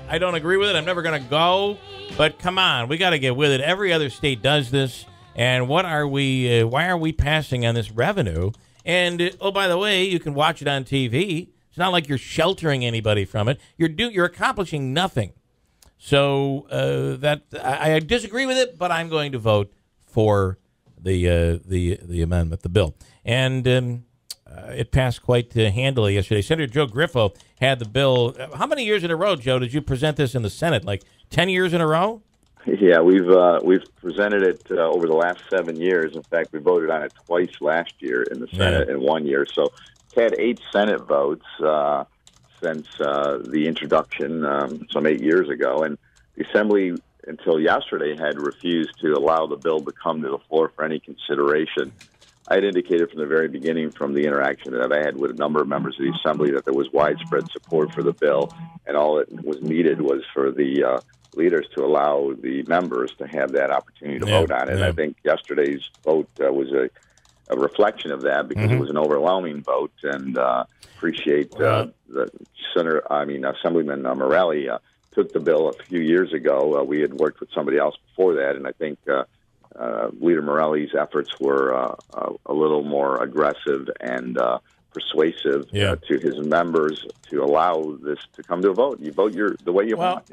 I don't agree with it. I'm never going to go. But come on, we got to get with it. Every other state does this. And what are we? Why are we passing on this revenue? And oh, by the way, you can watch it on TV. It's not like you're sheltering anybody from it. You're accomplishing nothing. So I disagree with it, but I'm going to vote for the amendment, the bill. And it passed quite handily yesterday. Senator Joe Griffo had the bill. How many years in a row, Joe, did you present this in the Senate? Like 10 years in a row? Yeah, we've presented it over the last 7 years. In fact, we voted on it twice last year in the Senate in 1 year. So it's had 8 Senate votes since the introduction some 8 years ago. And the Assembly, until yesterday, had refused to allow the bill to come to the floor for any consideration. I had indicated from the very beginning, from the interaction that I had with a number of members of the Assembly, that there was widespread support for the bill, and all it was needed was for the leaders to allow the members to have that opportunity to vote on it. And I think yesterday's vote was a reflection of that, because it was an overwhelming vote. And appreciate the Assemblyman Morelli took the bill a few years ago. We had worked with somebody else before that, and I think Leader Morelli's efforts were a little more aggressive and persuasive to his members to allow this to come to a vote. You vote the way you want,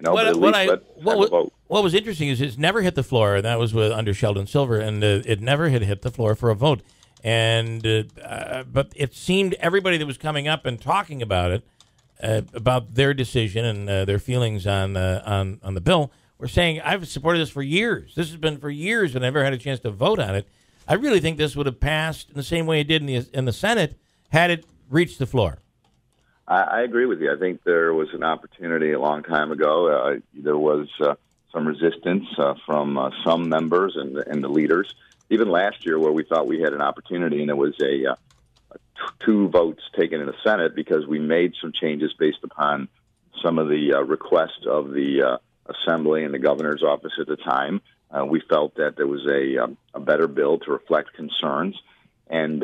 What was interesting is it's never hit the floor, and that was under Sheldon Silver, and it never had hit the floor for a vote. And but it seemed everybody that was coming up and talking about it, about their decision and their feelings on the bill, were saying, I've supported this for years. This has been for years, and I never had a chance to vote on it. I really think this would have passed in the same way it did in the Senate had it reached the floor. I agree with you. I think there was an opportunity a long time ago. There was some resistance from some members and the leaders, even last year, where we thought we had an opportunity, and there was a 2 votes taken in the Senate because we made some changes based upon some of the requests of the Assembly and the governor's office at the time. We felt that there was a better bill to reflect concerns. And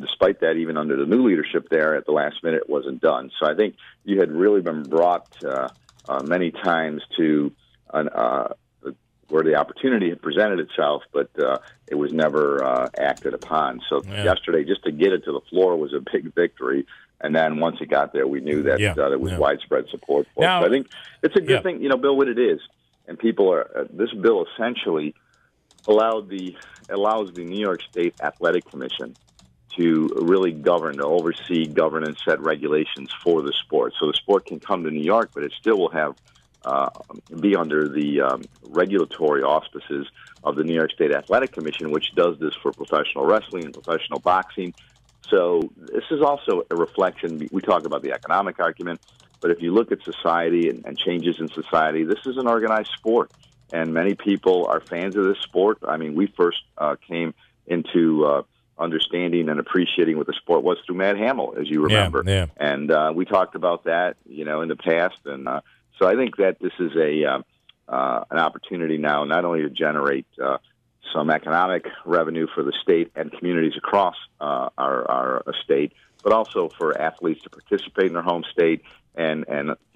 despite that, even under the new leadership there, at the last minute, it wasn't done. So I think you had really been brought many times to where the opportunity had presented itself, but it was never acted upon. So yesterday, just to get it to the floor was a big victory. And then once it got there, we knew that there was widespread support for it. So I think it's a good thing, Bill, what it is. And people are this bill essentially allows the New York State Athletic Commission to really oversee, govern, and set regulations for the sport. So the sport can come to New York, but it still will have be under the regulatory auspices of the New York State Athletic Commission, which does this for professional wrestling and professional boxing. So this is also a reflection. We talk about the economic argument, but if you look at society and changes in society, this is an organized sport. And many people are fans of this sport. I mean, we first came into understanding and appreciating what the sport was through Matt Hamill, as you remember. And we talked about that, in the past. And so I think that this is an opportunity now not only to generate some economic revenue for the state and communities across our state, but also for athletes to participate in their home state and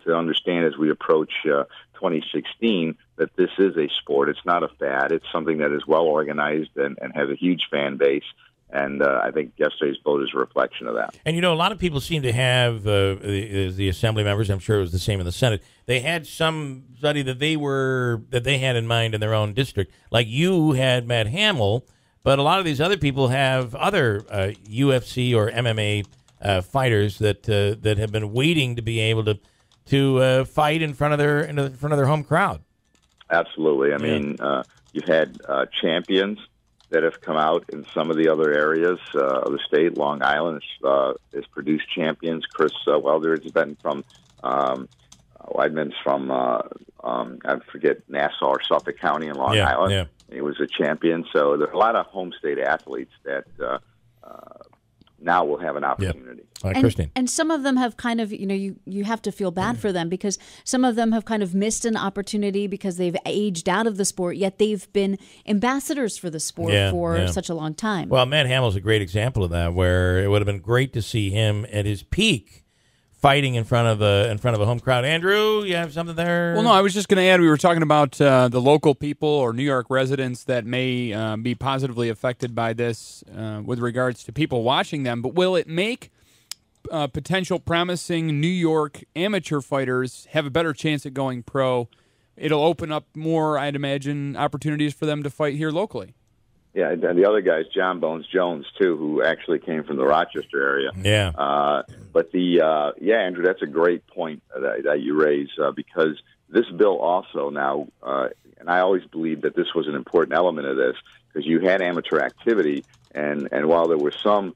to understand as we approach 2016 that this is a sport. It's not a fad. It's something that is well organized and has a huge fan base. And I think yesterday's vote is a reflection of that. And, a lot of people seem to have, the Assembly members, I'm sure it was the same in the Senate, they had somebody that they had in mind in their own district. Like you had Matt Hamill, but a lot of these other people have other UFC or MMA fighters that have been waiting to be able to fight in front of their home crowd. Absolutely. I mean, you've had champions that have come out in some of the other areas of the state. Long Island has produced champions. Chris Welder has been from Weidman's from I forget, Nassau or Suffolk County in Long Island. Yeah. He was a champion. So there are a lot of home state athletes that now will have an opportunity. Christine. And some of them have kind of, you have to feel bad for them because some of them have kind of missed an opportunity because they've aged out of the sport, yet they've been ambassadors for the sport for such a long time. Well, Matt Hamill's a great example of that, where it would have been great to see him at his peak fighting in front of a home crowd. Andrew, you have something there? Well, no, I was just going to add, we were talking about the local people or New York residents that may be positively affected by this with regards to people watching them, but will it make potential promising New York amateur fighters have a better chance at going pro? It'll open up more, I'd imagine, opportunities for them to fight here locally. Yeah, and the other guy is John Bones Jones, too, who actually came from the Rochester area. Yeah. But Andrew, that's a great point that you raise because this bill also now, and I always believed that this was an important element of this because you had amateur activity, and while there were some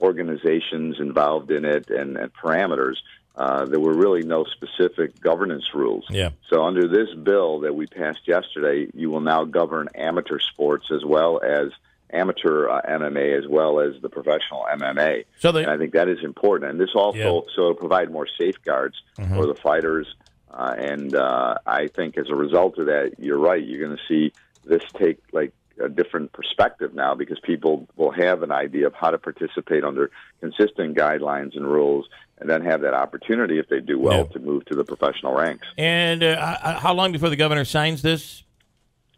organizations involved in it and parameters, there were really no specific governance rules. Yeah. So under this bill that we passed yesterday, you will now govern amateur sports as well as amateur MMA as well as the professional MMA. And I think that is important. And this also so provide more safeguards for the fighters. And I think as a result of that, you're right. You're going to see this take like a different perspective now because people will have an idea of how to participate under consistent guidelines and rules and then have that opportunity, if they do well, to move to the professional ranks. And how long before the governor signs this?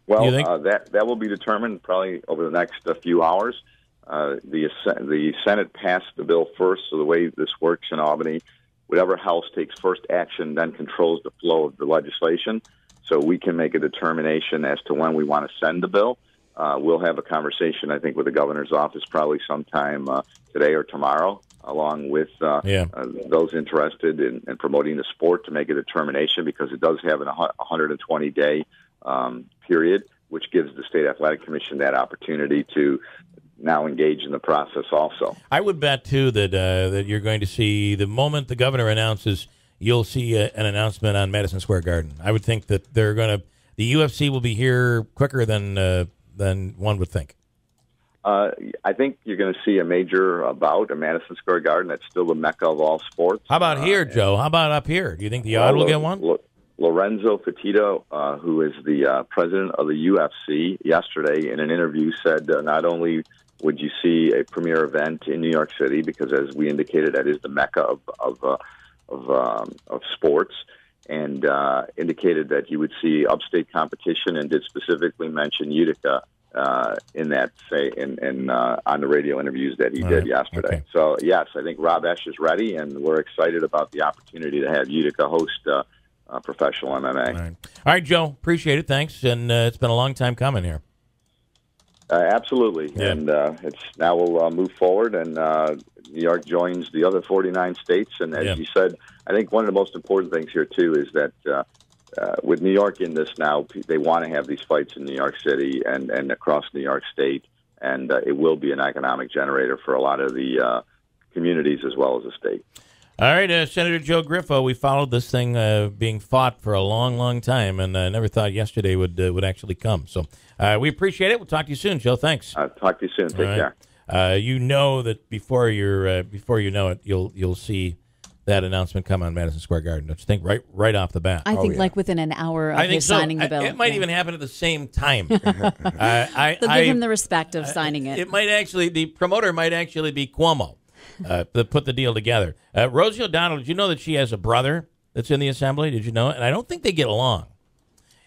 Well, that will be determined probably over the next few hours. The Senate passed the bill first, so the way this works in Albany, whatever House takes first action then controls the flow of the legislation. So we can make a determination as to when we want to send the bill. We'll have a conversation, I think, with the governor's office probably sometime today or tomorrow, along with those interested in promoting the sport to make a determination because it does have a 120-day period, which gives the State Athletic Commission that opportunity to now engage in the process also. I would bet, too, that you're going to see the moment the governor announces, you'll see an announcement on Madison Square Garden. I would think that the UFC will be here quicker than one would think. I think you're going to see a major bout at Madison Square Garden. That's still the mecca of all sports. How about here, Joe? How about up here? Do you think the Odd will get one? Lorenzo Fertitta, who is the president of the UFC, yesterday in an interview said not only would you see a premier event in New York City, because as we indicated, that is the mecca of sports, and indicated that you would see upstate competition, and did specifically mention Utica in that on the radio interviews that he did yesterday. Okay. So yes, I think Rob Esch is ready, and we're excited about the opportunity to have Utica host professional MMA. All right, Joe, appreciate it. Thanks, and it's been a long time coming here. Absolutely, and it's now we'll move forward, and New York joins the other 49 states. And as you said, I think one of the most important things here too is that with New York in this now, they want to have these fights in New York City and across New York State, and it will be an economic generator for a lot of the communities as well as the state. All right, Senator Joe Griffo, we followed this thing being fought for a long, long time, and never thought yesterday would actually come. So we appreciate it. We'll talk to you soon, Joe. Thanks. Talk to you soon. Take care. You know that before you know it, you'll see that announcement come on Madison Square Garden. Don't you think? Right off the bat. I think like within an hour of his signing the bill. It might even happen at the same time. They'll give him the respect of signing it. It might actually, the promoter might actually be Cuomo. That put the deal together. Rosie O'Donnell, did you know that she has a brother that's in the assembly? Did you know it? And I don't think they get along.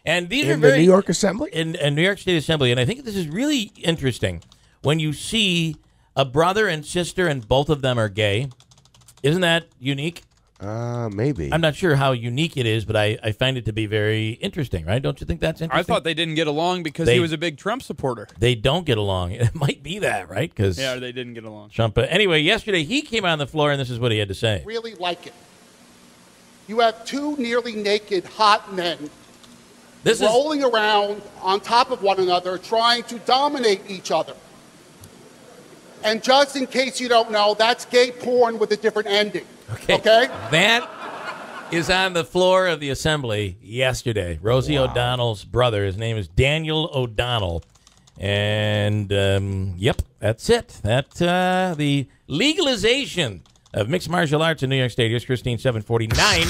And these are the New York Assembly? In New York State Assembly. And I think this is really interesting when you see a brother and sister and both of them are gay. Isn't that unique? Maybe. I'm not sure how unique it is, but I find it to be very interesting, right? Don't you think that's interesting? I thought they didn't get along because he was a big Trump supporter. They don't get along. It might be that, right? Yeah, they didn't get along. Trump. Anyway, yesterday he came on the floor, and this is what he had to say. Really like it. You have two nearly naked hot men rolling around on top of one another, trying to dominate each other. And just in case you don't know, that's gay porn with a different ending. Okay? That is on the floor of the assembly yesterday. Rosie O'Donnell's brother, his name is Daniel O'Donnell. And, yep, that's it. The legalization of mixed martial arts in New York State. Here's Christine 749.